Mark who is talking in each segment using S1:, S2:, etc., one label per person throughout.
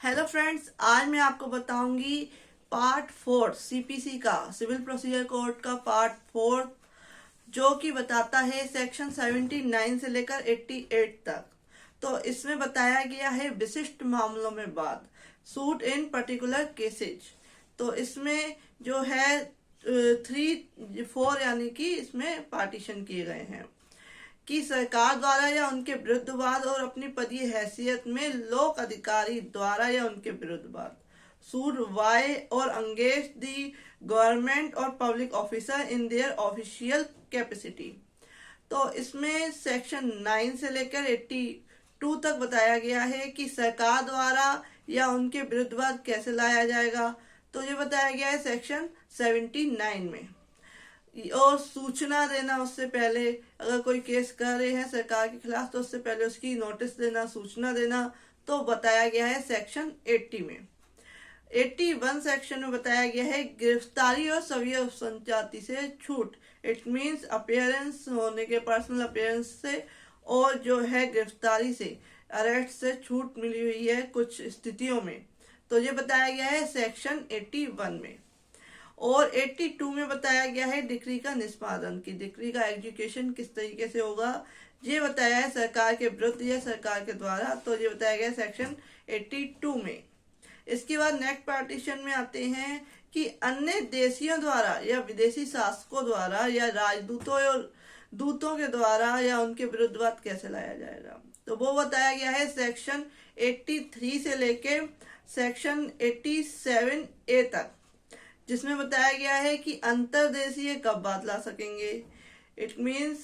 S1: Hello friends, आज मैं आपको बताऊंगी पार्ट 4 सीपीसी का, सिविल प्रोसीजर कोड का पार्ट 4, जो कि बताता है सेक्शन 79 से लेकर 88 तक। तो इसमें बताया गया है विशिष्ट मामलों में बात, सूट इन पर्टिकुलर केसेज। तो इसमें जो है 3 4 यानी कि इसमें पार्टीशन किए गए हैं कि सरकार द्वारा या उनके विरुद्ध वाद और अपनी पदीय हैसियत में लोक अधिकारी द्वारा या उनके विरुद्ध वाद, सूट वाई और अंगेज दी गवर्नमेंट और public officer in their official capacity. तो इसमें सेक्शन 9 से लेकर 82 तक बताया गया है कि सरकार द्वारा या उनके विरुद्ध वाद कैसे लाया जाएगा। तो ये बताया गया है सेक्शन 79 में। और सूचना देना, उससे पहले अगर कोई केस कर रहे हैं सरकार के खिलाफ तो उससे पहले उसकी नोटिस देना, सूचना देना, तो बताया गया है सेक्शन 80 में। 81 सेक्शन में बताया गया है गिरफ्तारी और सविय संचाती से छूट। इट मीन्स अपियरेंस होने के, पर्सनल अपियरेंस से और जो है गिरफ्तारी से, अरेस्ट से छूट मिली हुई है कुछ स्थितियों में। तो ये बताया गया है सेक्शन 81 में। और 82 में बताया गया है डिक्री का निष्पादन, की डिक्री का एग्जीक्यूशन किस तरीके से होगा, ये बताया है सरकार के विरुद्ध या सरकार के द्वारा। तो ये बताया गया सेक्शन 82 में। इसके बाद नेक्स्ट पार्टीशन में आते हैं कि अन्य देशियों द्वारा या विदेशी शासकों द्वारा या राजदूतों और दूतों के द्वारा या उनके विरुद्ध वाद कैसे लाया जाएगा। तो वो बताया गया है सेक्शन 83 से लेके सेक्शन 87A तक, जिसमें बताया गया है कि अंतरदेशीय कब वाद ला सकेंगे। It means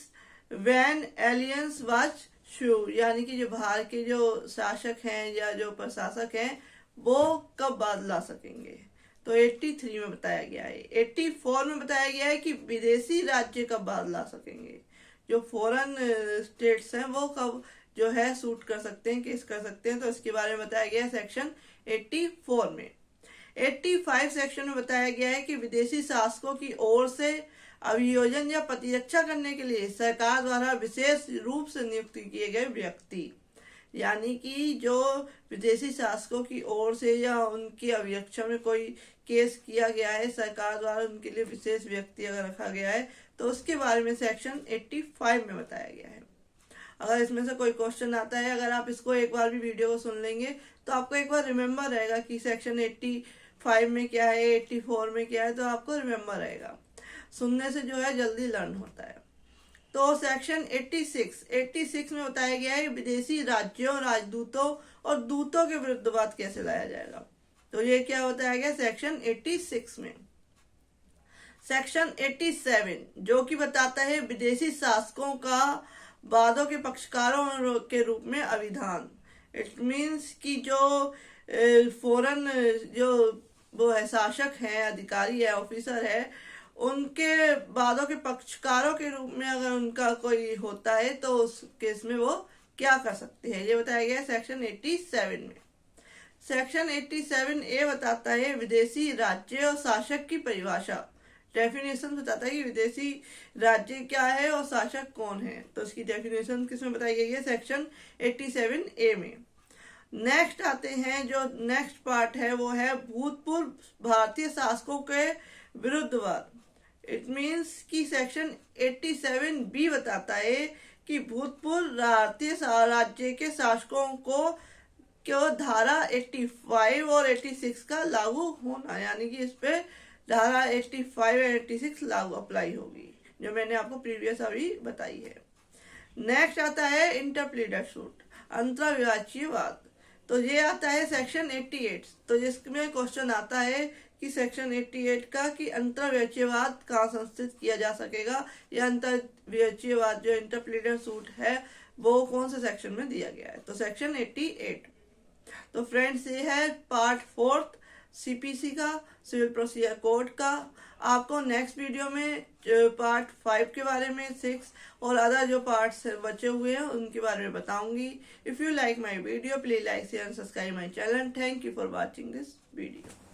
S1: when aliens watch shoe, यानी कि जो बाहर के जो शासक हैं या जो प्रशासक हैं वो कब वाद ला सकेंगे। तो 83 में बताया गया है। 84 में बताया गया है कि विदेशी राज्य कब वाद ला सकेंगे, जो फॉरेन स्टेट्स हैं वो कब जो है सूट कर सकते हैं, केस कर सकते हैं। तो इसके बारे में बताया गया है सेक्शन 84 में। 85 सेक्शन में बताया गया है कि विदेशी शासकों की ओर से अभियोजन या प्रतिरक्षा करने के लिए सरकार द्वारा विशेष रूप से नियुक्त किए गए व्यक्ति, यानी कि जो विदेशी शासकों की ओर से या उनकी अभिरक्षा में कोई केस किया गया है सरकार द्वारा, उनके लिए विशेष व्यक्ति अगर रखा गया है तो उसके बारे में सेक्शन 85 में बताया गया है। अगर इसमें से कोई क्वेश्चन आता है, अगर आप इसको एक बार भी वीडियो को सुन लेंगे तो आपको एक बार रिमेम्बर रहेगा कि सेक्शन 85 में क्या है, 84 में क्या है, तो आपको रिमेम्बर रहेगा। सुनने से जो है जल्दी लर्न होता है। तो सेक्शन 86 में बताया गया है विदेशी राज्यों, राजदूतों और दूतों के विरुद्ध वाद कैसे लाया जाएगा। तो ये क्या बताया गया सेक्शन 86 में। सेक्शन 87 जो कि बताता है विदेशी शासकों का वादों के पक्षकारों के रूप में अभिधान। इट मीन्स कि जो फॉरेन जो वो है शासक है, अधिकारी है, ऑफिसर है, उनके वादों के पक्षकारों के रूप में अगर उनका कोई होता है तो उस केस में वो क्या कर सकते हैं, ये बताया गया है सेक्शन 87 में। सेक्शन 87A बताता है विदेशी राज्य और शासक की परिभाषा, डेफिनेशन बताता है कि विदेशी राज्य क्या है और शासक कौन है। तो इसकी डेफिनेशन किसमें बताई गई है सेक्शन 87A में। नेक्स्ट आते हैं, जो नेक्स्ट पार्ट है वो है भूतपूर्व भारतीय शासकों के विरुद्ध वाद। इट मीन्स कि सेक्शन 87B बताता है कि भूतपूर्व भारतीय राज्य के शासकों को धारा 85 और 86 का लागू होना, यानी कि इस पे धारा 85 और 86 लागू अप्लाई होगी, जो मैंने आपको प्रीवियस अभी बताई है। नेक्स्ट आता है इंटरप्लीडर सूट, अंतरविभागीय वाद। तो ये आता है सेक्शन 88। तो जिसमें क्वेश्चन आता है कि सेक्शन 88 का कि अंतरविभागीयवाद कहाँ संस्थित किया जा सकेगा, या अंतरविभागीयवाद जो इंटरप्लीडर सूट है वो कौन से सेक्शन में दिया गया है। तो सेक्शन 88। तो फ्रेंड्स ये है पार्ट 4 सीपीसी का, सिविल प्रोसीजर कोड का। आपको नेक्स्ट वीडियो में पार्ट 5 के बारे में, 6 और अदर जो पार्ट्स बचे हुए हैं उनके बारे में बताऊंगी। If you like my video please like share and subscribe my channel. Thank you for watching this video.